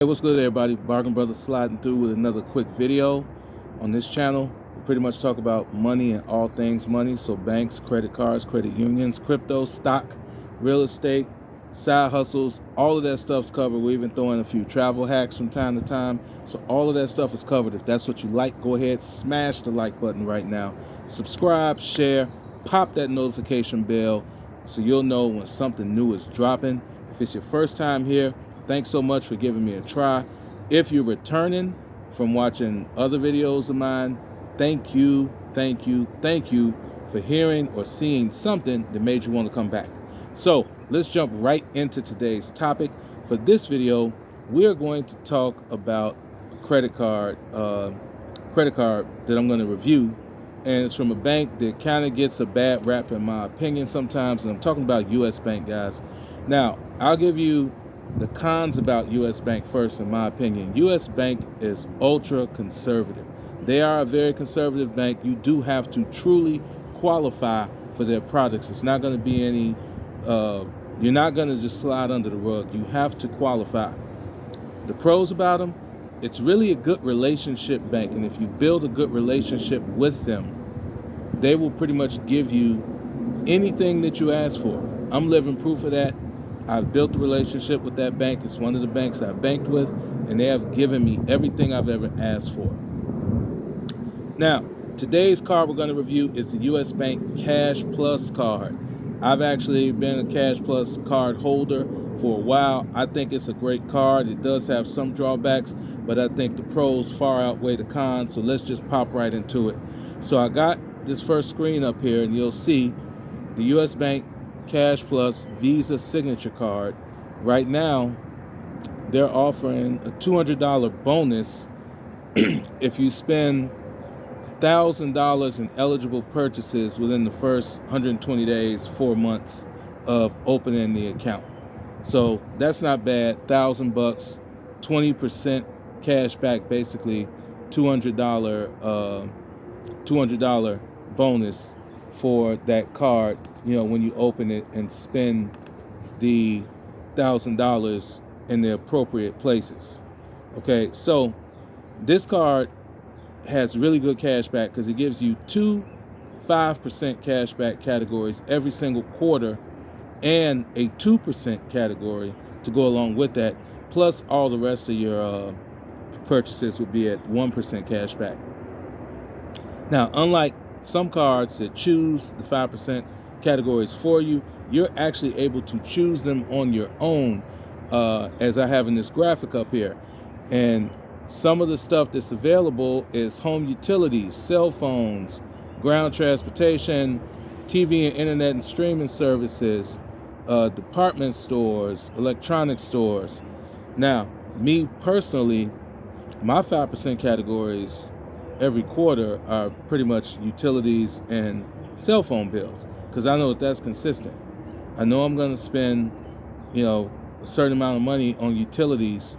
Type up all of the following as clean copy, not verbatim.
Hey, what's good, everybody? Bargain Brothers sliding through with another quick video on this channel. We pretty much talk about money and all things money. So banks, credit cards, credit unions, crypto, stock, real estate, side hustles, all of that stuff's covered. We even throw in a few travel hacks from time to time. So all of that stuff is covered. If that's what you like, go ahead, smash the like button right now. Subscribe, share, pop that notification bell so you'll know when something new is dropping. If it's your first time here, thanks so much for giving me a try. If you're returning from watching other videos of mine, thank you for hearing or seeing something that made you want to come back. So let's jump right into today's topic. For this video, we're going to talk about a credit card that I'm going to review, and it's from a bank that kind of gets a bad rap in my opinion sometimes, and I'm talking about U.S. Bank, guys. Now, I'll give you the cons about U.S. Bank first, in my opinion. U.S. Bank is ultra conservative. They are a very conservative bank. You do have to truly qualify for their products. It's not going to be any, you're not going to just slide under the rug. You have to qualify. The pros about them, it's really a good relationship bank. And if you build a good relationship with them, they will pretty much give you anything that you ask for. I'm living proof of that. I've built a relationship with that bank. It's one of the banks I've banked with, and they have given me everything I've ever asked for. Now, today's card we're going to review is the U.S. Bank Cash Plus card. I've actually been a Cash Plus card holder for a while. I think it's a great card. It does have some drawbacks, but I think the pros far outweigh the cons, so let's just pop right into it. So I got this first screen up here, and you'll see the U.S. Bank Cash Plus Visa Signature Card. Right now, they're offering a $200 bonus if you spend $1,000 in eligible purchases within the first 120 days, 4 months of opening the account. So that's not bad. $1,000, 20% cash back, basically $200 bonus for that card, when you open it and spend the $1,000 in the appropriate places. Okay, so this card has really good cash back because it gives you 2 5% cash back categories every single quarter, and a 2% category to go along with that, plus all the rest of your purchases would be at 1% cash back. Now, unlike some cards that choose the 5% categories for you, you're actually able to choose them on your own, as I have in this graphic up here. And some of the stuff that's available is home utilities, cell phones, ground transportation, TV and internet and streaming services, department stores, electronic stores. Now, me personally, my 5% categories every quarter are pretty much utilities and cell phone bills, because I know that that's consistent. I know I'm going to spend, a certain amount of money on utilities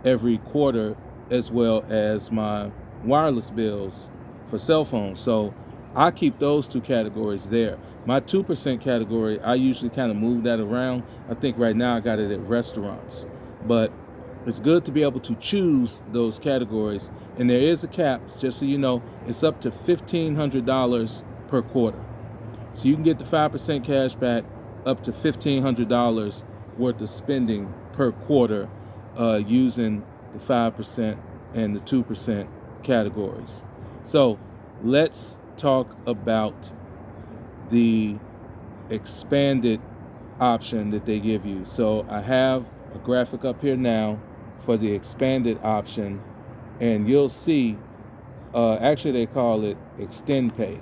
every quarter, as well as my wireless bills for cell phones. So I keep those two categories there. My 2% category, I usually kind of move that around. I think right now I got it at restaurants, but it's good to be able to choose those categories. And there is a cap, just so you know, it's up to $1,500 per quarter. So you can get the 5% cash back up to $1,500 worth of spending per quarter, using the 5% and the 2% categories. So let's talk about the expanded option that they give you. So I have a graphic up here now for the expanded option, and you'll see, actually they call it Extend Pay.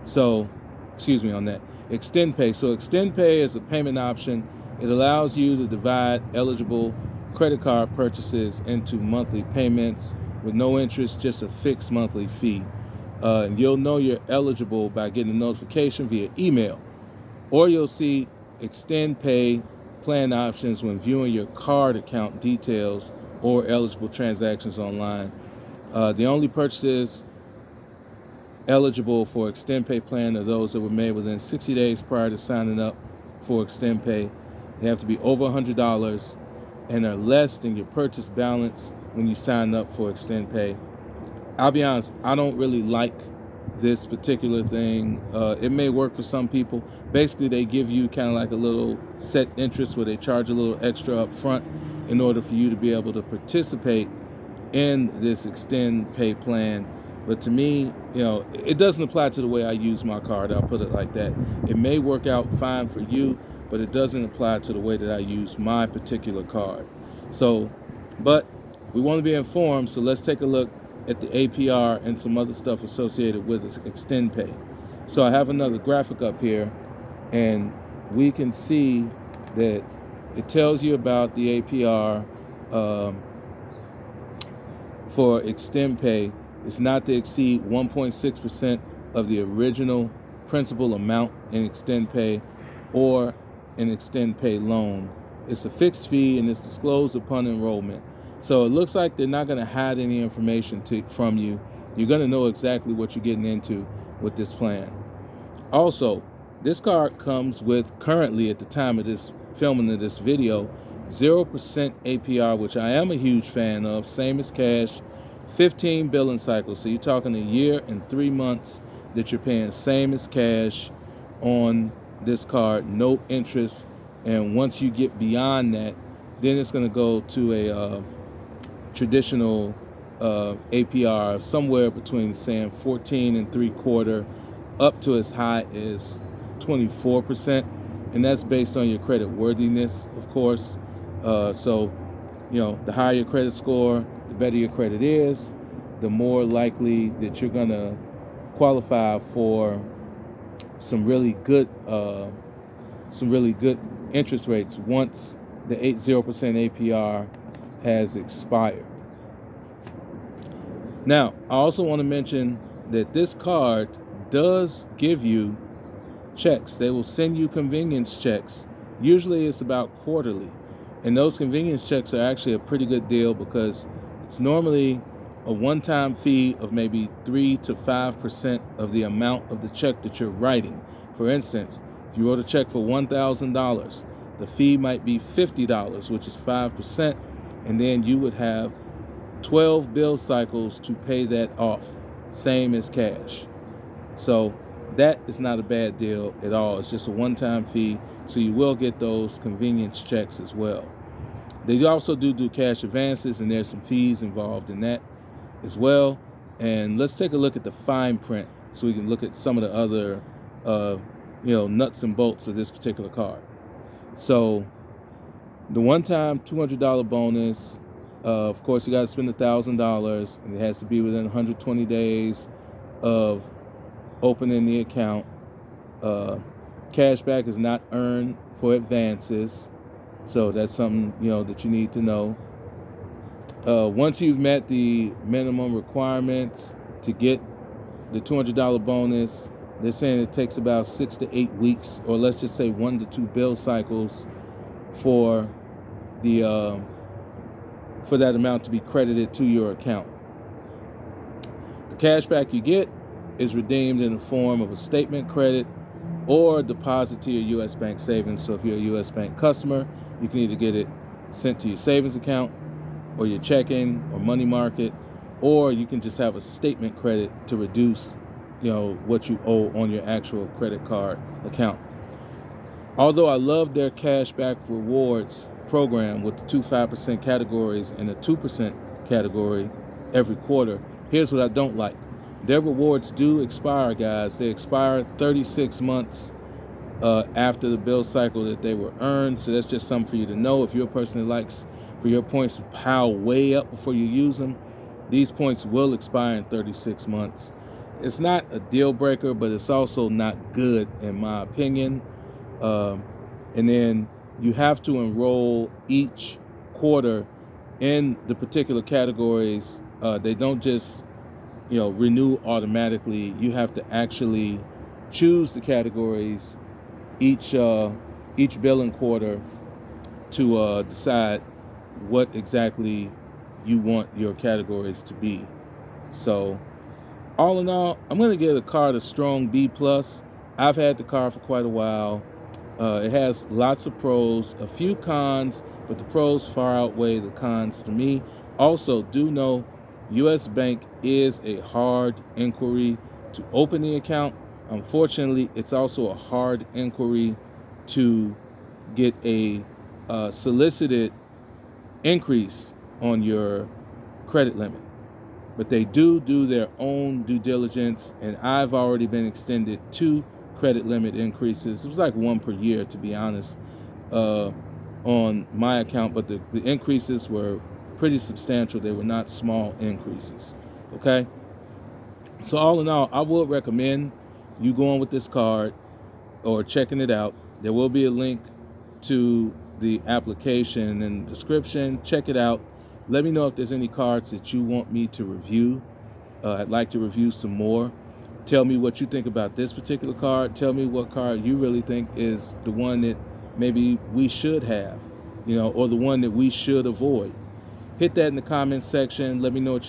So, excuse me on that. Extend Pay. So Extend Pay is a payment option. It allows you to divide eligible credit card purchases into monthly payments with no interest, just a fixed monthly fee. And you'll know you're eligible by getting a notification via email, or you'll see Extend Pay plan options when viewing your card account details or eligible transactions online. The only purchases eligible for Extend Pay plan are those that were made within 60 days prior to signing up for Extend Pay. They have to be over $100, and are less than your purchase balance when you sign up for Extend Pay. I'll be honest, I don't really like this particular thing. It may work for some people. Basically, they give you kind of like a little set interest where they charge a little extra up front in order for you to be able to participate in this Extend Pay plan. But to me, it doesn't apply to the way I use my card. I'll put it like that. It may work out fine for you, but it doesn't apply to the way that I use my particular card. So, but we want to be informed, so let's take a look at the APR and some other stuff associated with Extend Pay. So I have another graphic up here, and we can see that it tells you about the APR for Extend Pay. It's not to exceed 1.6% of the original principal amount in Extend Pay or an Extend Pay loan. It's a fixed fee and it's disclosed upon enrollment. So it looks like they're not going to hide any information from you. You're going to know exactly what you're getting into with this plan. Also, this card comes with, currently at the time of this filming of this video, 0% APR, which I am a huge fan of, same as cash, 15 billing cycles. So you're talking a year and 3 months that you're paying, same as cash on this card, no interest. And once you get beyond that, then it's going to go to a traditional APR somewhere between saying 14 and 3/4 up to as high as 24%, and that's based on your credit worthiness, of course. So the higher your credit score, the better your credit is, the more likely that you're gonna qualify for some really good interest rates once the 0% APR has expired. Now, I also want to mention that this card does give you checks. They will send you convenience checks. Usually it's about quarterly. And those convenience checks are actually a pretty good deal because it's normally a one-time fee of maybe 3 to 5% of the amount of the check that you're writing. For instance, if you wrote a check for $1,000, the fee might be $50, which is 5%, and then you would have 12 bill cycles to pay that off, same as cash. So that is not a bad deal at all. It's just a one-time fee, so you will get those convenience checks as well. They also do cash advances, and there's some fees involved in that as well. And let's take a look at the fine print so we can look at some of the other nuts and bolts of this particular card. So the one-time $200 bonus, of course you got to spend $1,000, and it has to be within 120 days of opening the account. Cashback is not earned for advances, so that's something that you need to know. Once you've met the minimum requirements to get the $200 bonus, they're saying it takes about 6 to 8 weeks, or let's just say 1 to 2 bill cycles for the for that amount to be credited to your account. The cashback you get is redeemed in the form of a statement credit or deposit to your U.S. Bank savings. So if you're a U.S. Bank customer, you can either get it sent to your savings account or your checking or money market, or you can just have a statement credit to reduce what you owe on your actual credit card account. Although I love their cashback rewards program with the 2 5% categories and the 2% category every quarter, here's what I don't like. Their rewards do expire, guys. They expire 36 months after the bill cycle that they were earned. So that's just something for you to know. If you're a person that likes for your points to pile way up before you use them, these points will expire in 36 months. It's not a deal breaker, but it's also not good in my opinion. And then you have to enroll each quarter in the particular categories. They don't just renew automatically. You have to actually choose the categories each billing quarter to decide what exactly you want your categories to be. So all in all, I'm going to give the card a strong B+. I've had the card for quite a while. It has lots of pros, a few cons. but the pros far outweigh the cons to me. Also, do know U.S. Bank is a hard inquiry to open the account. Unfortunately, it's also a hard inquiry to get a solicited increase on your credit limit. But they do their own due diligence, and I've already been extended 2 credit limit increases. It was like 1 per year, to be honest, on my account, but the increases were pretty substantial. They were not small increases, okay? So all in all, I would recommend you going with this card or checking it out. There will be a link to the application in the description. Check it out. Let me know if there's any cards that you want me to review. I'd like to review some more. Tell me what you think about this particular card. Tell me what card you really think is the one that maybe we should have, or the one that we should avoid. Hit that in the comments section. Let me know what you thought.